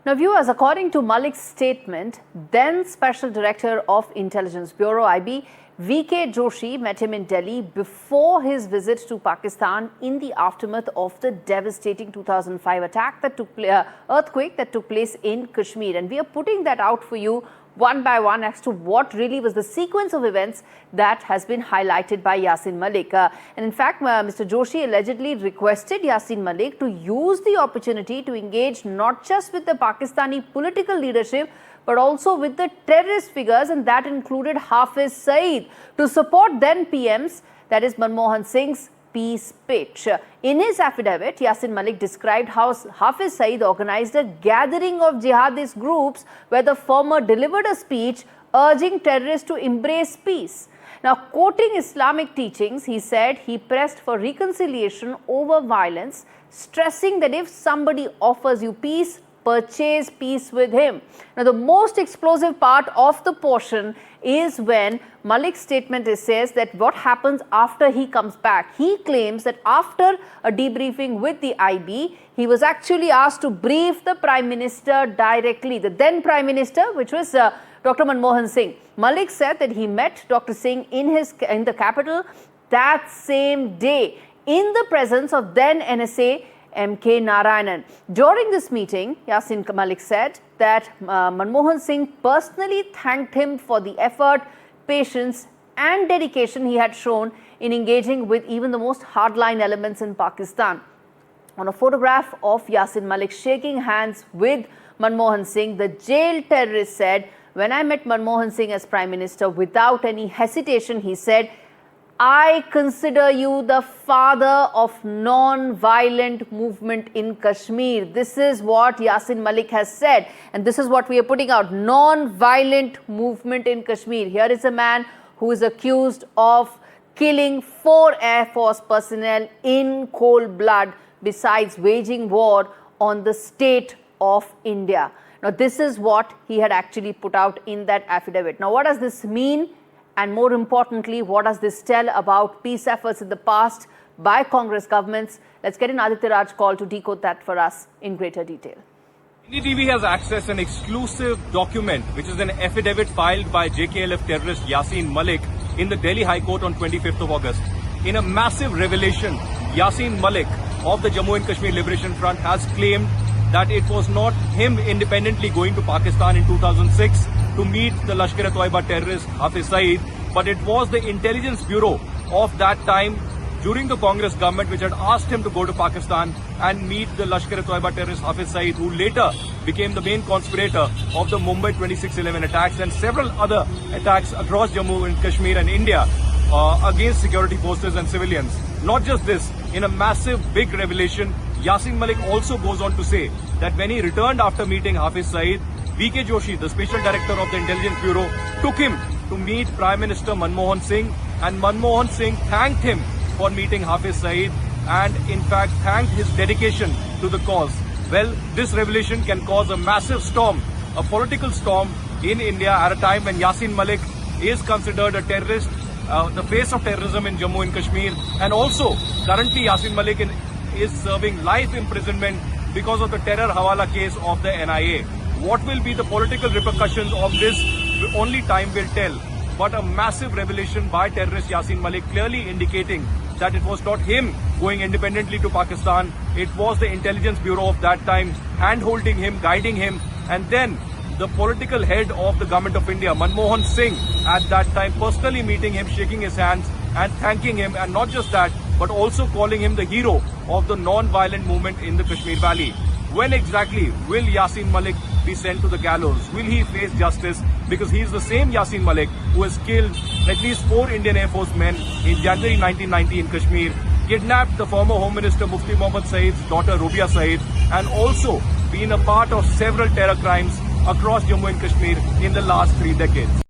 Now, viewers, according to Malik's statement, then Special Director of Intelligence Bureau (IB) V.K. Joshi met him in Delhi before his visit to Pakistan in the aftermath of the devastating 2005 earthquake that took place in Kashmir. And we are putting that out for you one by one as to what really was the sequence of events that has been highlighted by Yasin Malik. And in fact, Mr. Joshi allegedly requested Yasin Malik to use the opportunity to engage not just with the Pakistani political leadership, but also with the terrorist figures, and that included Hafiz Saeed, to support then PM's, that is Manmohan Singh's, peace pitch. In his affidavit, Yasin Malik described how Hafiz Saeed organized a gathering of jihadist groups where the former delivered a speech urging terrorists to embrace peace. Now, quoting Islamic teachings, he said he pressed for reconciliation over violence, stressing that if somebody offers you peace, purchase peace with him. Now, the most explosive part of the portion is when Malik's statement says that what happens after he comes back. He claims that after a debriefing with the IB, he was actually asked to brief the Prime Minister directly, the then Prime Minister, which was Dr. Manmohan Singh. Malik said that he met Dr. Singh in the capital that same day in the presence of then NSA M.K. Narayanan. During this meeting, Yasin Malik said that Manmohan Singh personally thanked him for the effort, patience and dedication he had shown in engaging with even the most hardline elements in Pakistan. On a photograph of Yasin Malik shaking hands with Manmohan Singh, the jailed terrorist said, "When I met Manmohan Singh as Prime Minister, without any hesitation, he said, I consider you the father of non-violent movement in Kashmir." This is what Yasin Malik has said, and this is what we are putting out. Non-violent movement in Kashmir. Here is a man who is accused of killing 4 Air Force personnel in cold blood, besides waging war on the state of India. Now, this is what he had actually put out in that affidavit. Now, what does this mean? And more importantly, what does this tell about peace efforts in the past by Congress governments? Let's get an Aditya Raj call to decode that for us in greater detail. NDTV has accessed an exclusive document, which is an affidavit filed by JKLF terrorist Yasin Malik in the Delhi High Court on 25th of August. In a massive revelation, Yasin Malik of the Jammu and Kashmir Liberation Front has claimed that it was not him independently going to Pakistan in 2006 to meet the Lashkar-e-Toiba terrorist Hafiz Saeed, but it was the intelligence bureau of that time during the Congress government which had asked him to go to Pakistan and meet the Lashkar-e-Toiba terrorist Hafiz Saeed, who later became the main conspirator of the Mumbai 26/11 attacks and several other attacks across Jammu and Kashmir and India against security forces and civilians. Not just this, in a massive big revelation, Yasin Malik also goes on to say that when he returned after meeting Hafiz Saeed, V.K. Joshi, the Special Director of the Intelligence Bureau, took him to meet Prime Minister Manmohan Singh, and Manmohan Singh thanked him for meeting Hafiz Saeed and in fact thanked his dedication to the cause. Well, this revelation can cause a massive storm, a political storm in India at a time when Yasin Malik is considered a terrorist, the face of terrorism in Jammu and Kashmir, and also currently Yasin Malik is serving life imprisonment because of the terror hawala case of the NIA. What will be the political repercussions of this? Only time will tell. But a massive revelation by terrorist Yasin Malik, clearly indicating that it was not him going independently to Pakistan. It was the intelligence bureau of that time hand-holding him, guiding him, and then the political head of the government of India, Manmohan Singh, at that time personally meeting him, shaking his hands and thanking him, and not just that, but also calling him the hero of the non-violent movement in the Kashmir Valley. When exactly will Yasin Malik be sent to the gallows? Will he face justice? Because he is the same Yasin Malik who has killed at least 4 Indian Air Force men in January 1990 in Kashmir, kidnapped the former Home Minister Mufti Mohammad Saeed's daughter Rubia Saeed, and also been a part of several terror crimes across Jammu and Kashmir in the last 3 decades.